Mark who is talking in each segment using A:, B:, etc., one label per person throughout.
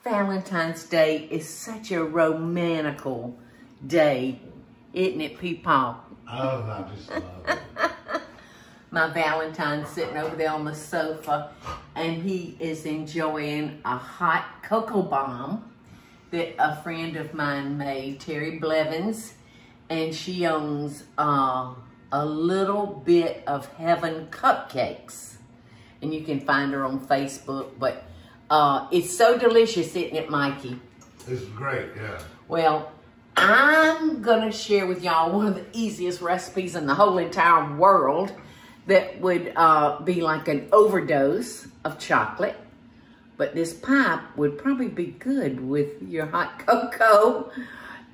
A: Valentine's Day is such a romantical day, isn't it, Peepaw?
B: Oh, I just love it.
A: My Valentine's sitting over there on the sofa, and he is enjoying a hot cocoa bomb that a friend of mine made, Terry Blevins, and she owns a little bit of heaven cupcakes, and you can find her on Facebook. But it's so delicious, isn't it, Mikey?
B: It's great, yeah.
A: Well, I'm gonna share with y'all one of the easiest recipes in the whole entire world that would be like an overdose of chocolate. But this pie would probably be good with your hot cocoa.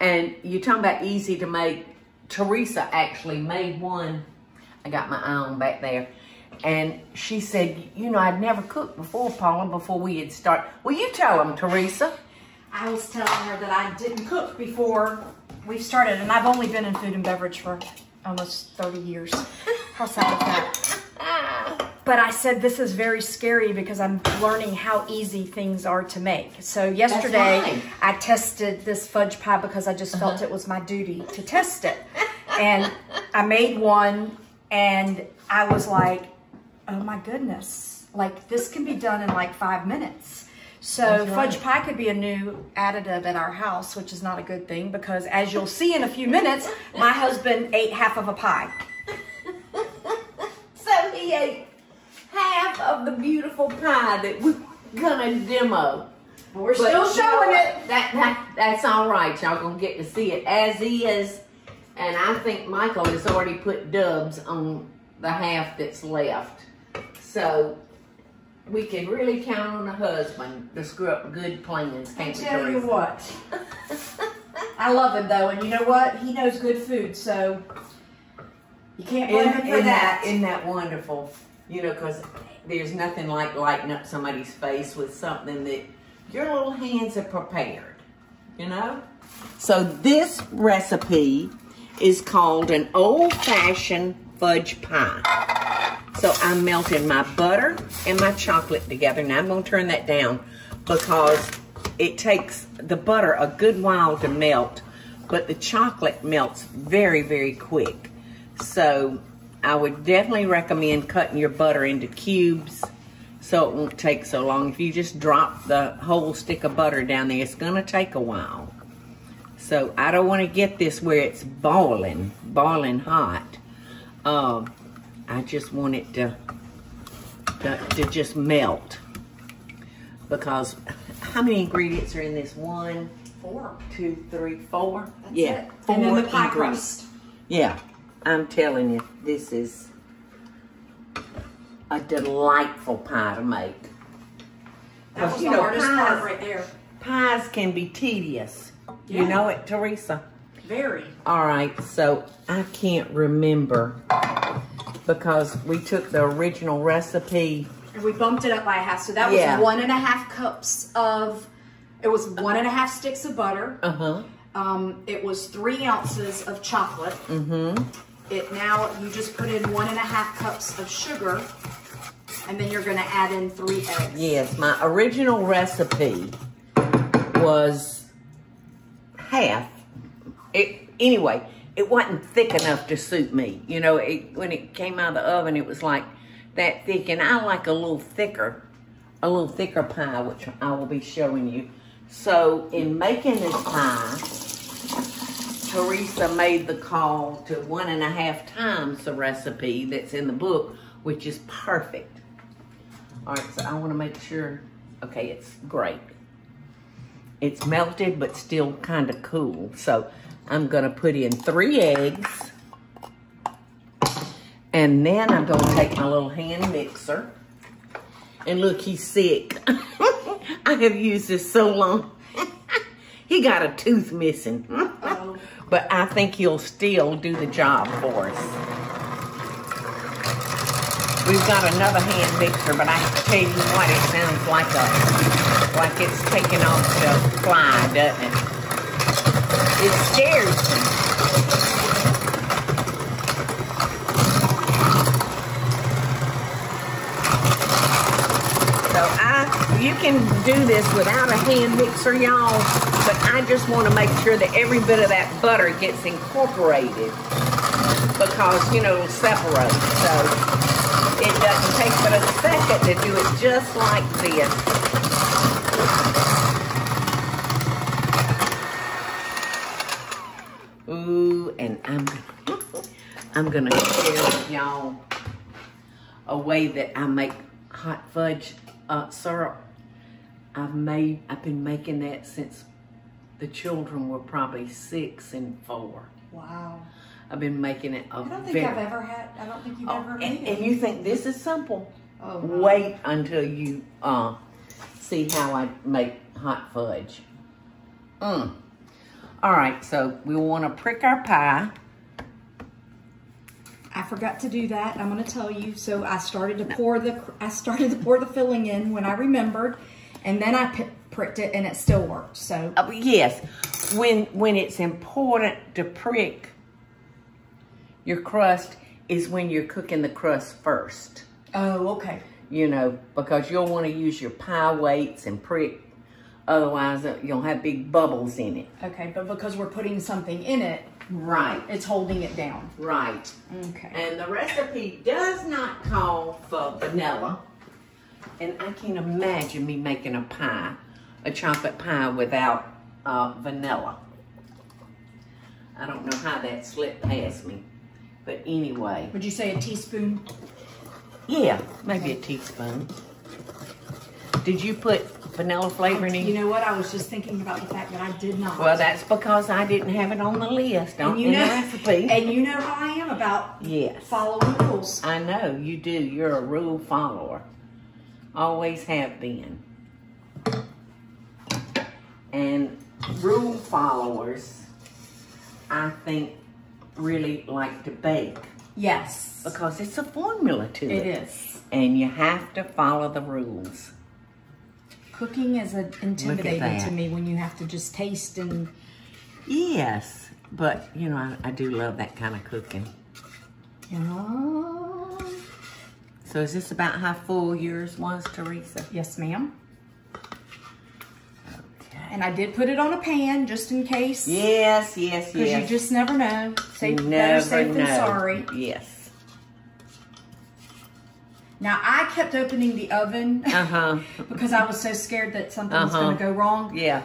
A: And you're talking about easy to make. Teresa actually made one. I got my eye on back there. And she said, you know, I'd never cooked before, Paula, before we had started. Well, you tell them, Teresa.
C: I was telling her that I didn't cook before we started, and I've only been in food and beverage for almost 30 years. How sad is that? But I said this is very scary because I'm learning how easy things are to make. So yesterday
A: right.
C: I tested this fudge pie because I just felt it was my duty to test it. And I made one and I was like, oh my goodness, like this can be done in like 5 minutes. So fudge pie could be a new additive at our house, which is not a good thing because as you'll see in a few minutes, my husband ate half of a pie.
A: So he ate half of the beautiful pie that we're gonna demo.
C: We're still showing it.
A: That's all right. Y'all gonna get to see it as is. And I think Michael has already put dubs on the half that's left. So we can really count on a husband to screw up good plans, can't we,
C: Tell you
A: Teresa?
C: what. I love him though, and you know what? He knows good food, so you can't blame him for that.
A: Isn't that wonderful? You know, because there's nothing like lighting up somebody's face with something that your little hands are prepared, you know? So this recipe is called an old-fashioned fudge pie. So I'm melting my butter and my chocolate together. Now I'm going to turn that down because it takes the butter a good while to melt, but the chocolate melts very, very quick. So I would definitely recommend cutting your butter into cubes so it won't take so long. If you just drop the whole stick of butter down there, it's going to take a while. So I don't want to get this where it's boiling hot. I just want it to just melt. Because how many ingredients are in this? 1,
C: 4,
A: 2, 3, 4.
C: That's
A: yeah,
C: it.
A: 4
C: and then the pie
A: ingredients.
C: crust.
A: Yeah, I'm telling you, this is a delightful pie to make.
C: That was the hardest part right there.
A: Pies can be tedious.
C: Yeah.
A: You know it, Teresa?
C: Very.
A: All right, so I can't remember because we took the original recipe.
C: And we bumped it up by a half. So that was 1.5 cups of, it was 1.5 sticks of butter. It was 3 ounces of chocolate. Now you just put in 1.5 cups of sugar, and then you're gonna add in 3 eggs.
A: Yes, my original recipe was half. Anyway, it wasn't thick enough to suit me. You know, when it came out of the oven, it was like that thick, and I like a little thicker pie, which I will be showing you. So in making this pie, Teresa made the call to 1.5 times the recipe that's in the book, which is perfect. All right, so I want to make sure, okay, it's great. It's melted, but still kind of cool. So I'm gonna put in 3 eggs. And then I'm gonna take my little hand mixer. And look, he's sick. I have used this so long. He got a tooth missing. But I think he'll still do the job for us. We've got another hand mixer, but I tell you what, it sounds like it's taking off the fly, doesn't it? It scares me. So I You can do this without a hand mixer, y'all, but I just want to make sure that every bit of that butter gets incorporated because, you know, it'll separate. So it doesn't take but a second to do it just like this. Ooh, and I'm gonna share with y'all a way that I make hot fudge syrup. I've been making that since the children were probably 6 and 4.
C: Wow.
A: I've been making it
C: I don't think I've ever had, I don't think you've ever made it.
A: And you think this is simple?
C: Oh, no.
A: Wait until you see how I make hot fudge. All right, so we want to prick our pie.
C: I forgot to do that. I'm going to tell you. So I started to pour the filling in when I remembered, and then I pricked it, and it still worked. So
A: yes, when it's important to prick your crust is when you're cooking the crust first.
C: Oh, okay.
A: You know, because you'll want to use your pie weights and prick. Otherwise, you'll have big bubbles in it.
C: Okay, but because we're putting something in it,
A: right,
C: it's holding it down.
A: Right.
C: Okay.
A: And the recipe does not call for vanilla. And I can't imagine me making a pie, a chocolate pie without vanilla. I don't know how that slipped past me. But anyway.
C: Would you say a teaspoon?
A: Yeah, maybe a teaspoon. Did you put vanilla flavoring in?
C: You know what? I was just thinking about the fact that I did not.
A: Well, that's because I didn't have it on the list, in the recipe.
C: And you know how I am about following rules.
A: I know, you do. You're a rule follower. Always have been. And rule followers, I think, really like to bake.
C: Yes.
A: Because it's a formula to it.
C: It is.
A: And you have to follow the rules.
C: Cooking is intimidating to me when you have to just taste and...
A: Yes, but, you know, I do love that kind of cooking.
C: Yeah.
A: So is this about how full yours was, Teresa?
C: Yes, ma'am.
A: Okay.
C: And I did put it on a pan just in case.
A: Yes, yes, yes.
C: Because you just never know.
A: Better
C: safe than sorry.
A: Yes.
C: Now, I kept opening the oven because I was so scared that something was going to go wrong.
A: Yeah.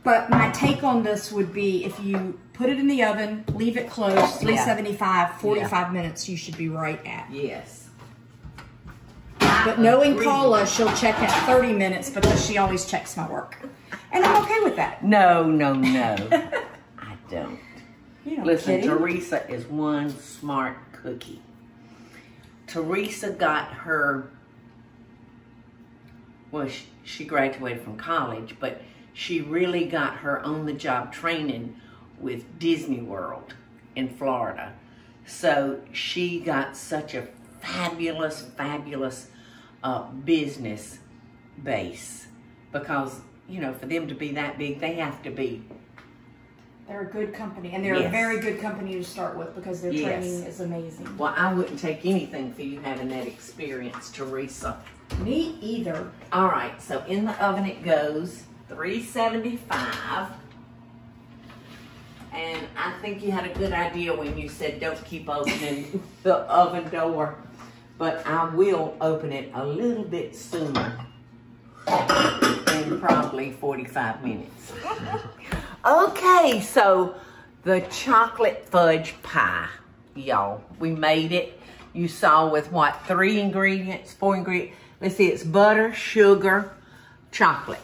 C: But my take on this would be if you put it in the oven, leave it closed, 375, 45 minutes, you should be right at.
A: Yes.
C: But knowing Paula, she'll check at 30 minutes because she always checks my work. And I'm okay with that.
A: No, no, no. I don't.
C: You know,
A: listen, Teresa is one smart cookie. Teresa got her, well, she graduated from college, but she really got her on-the-job training with Disney World in Florida. So she got such a fabulous, fabulous business base because, you know, for them to be that big, they have to be.
C: They're a good company, and they're a very good company to start with because their training is amazing.
A: Well, I wouldn't take anything for you having that experience, Teresa.
C: Me either.
A: All right, so in the oven it goes, 375. And I think you had a good idea when you said don't keep opening the oven door, but I will open it a little bit sooner, in probably 45 minutes. Okay, so the chocolate fudge pie, y'all. We made it. You saw with what, 4 ingredients? Let's see, it's butter, sugar, chocolate.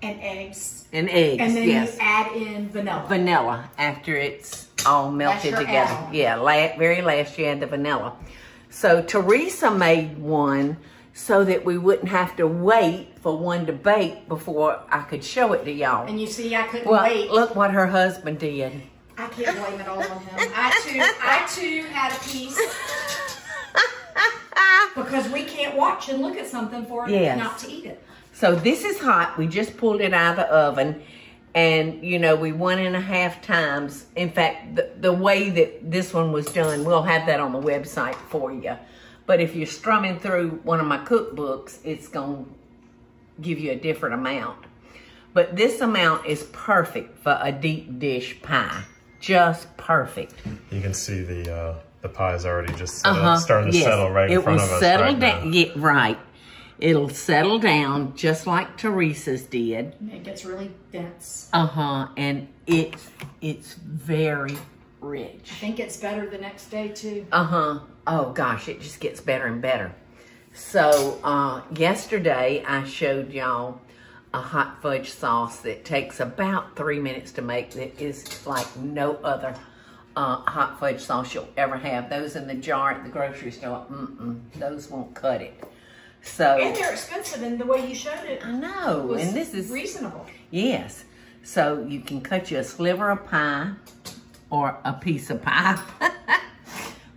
C: And eggs.
A: And eggs,
C: and then you add in vanilla.
A: Vanilla after it's all melted together. Yeah, very last you add the vanilla. So Teresa made one so that we wouldn't have to wait for one to bake before I could show it to y'all.
C: And you see, I couldn't wait.
A: Look what her husband did.
C: I can't blame it all on him. I too had a piece. Because we can't watch and look at something for it not to eat it.
A: So this is hot. We just pulled it out of the oven. And, you know, we 1.5 times. In fact, the way that this one was done, we'll have that on the website for you. But if you're strumming through one of my cookbooks, it's going to give you a different amount. But this amount is perfect for a deep dish pie. Just perfect.
D: You can see the pie is already just starting to settle right in front of us.
A: Settle down. Yeah, right. It'll settle down just like Teresa's did.
C: It gets really dense.
A: And it's very rich.
C: I think it's better the next day too.
A: Oh gosh, it just gets better and better. So yesterday I showed y'all a hot fudge sauce that takes about 3 minutes to make. That is like no other hot fudge sauce you'll ever have. Those in the jar at the grocery store, those won't cut it. So,
C: and they're expensive in the way you showed it.
A: I know, and this is
C: reasonable.
A: Yes, so you can cut you a sliver of pie or a piece of pie.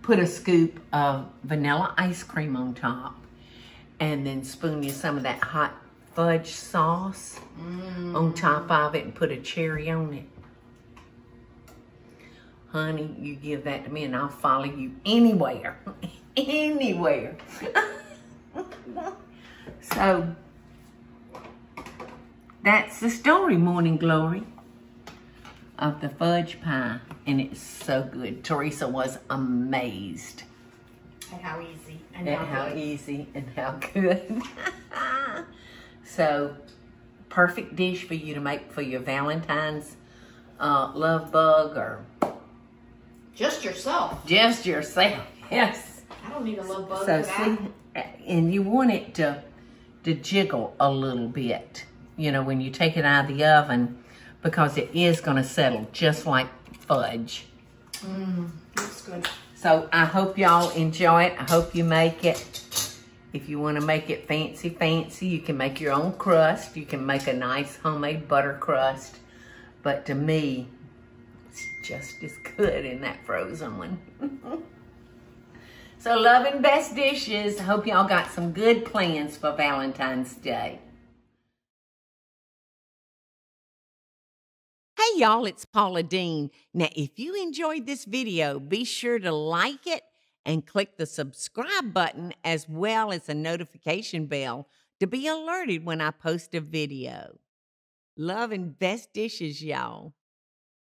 A: Put a scoop of vanilla ice cream on top, and then spoon you some of that hot fudge sauce on top of it, and put a cherry on it. Honey, you give that to me and I'll follow you anywhere. Anywhere. So, that's the story, Morning Glory, of the fudge pie. And it's so good. Teresa was amazed.
C: At how easy. And
A: how easy and how good. So, perfect dish for you to make for your Valentine's love bug, or
C: just yourself.
A: Just yourself, yes.
C: I don't need a love bug
A: So
C: for that.
A: see, and you want it to jiggle a little bit, you know, when you take it out of the oven, because it is going to settle just like fudge.
C: Looks good.
A: So I hope y'all enjoy it. I hope you make it. If you want to make it fancy, you can make your own crust. You can make a nice homemade butter crust. But to me, it's just as good in that frozen one. So love and best dishes. I hope y'all got some good plans for Valentine's Day. Hey y'all, it's Paula Deen. Now if you enjoyed this video, be sure to like it and click the subscribe button as well as the notification bell to be alerted when I post a video. Love and best dishes, y'all.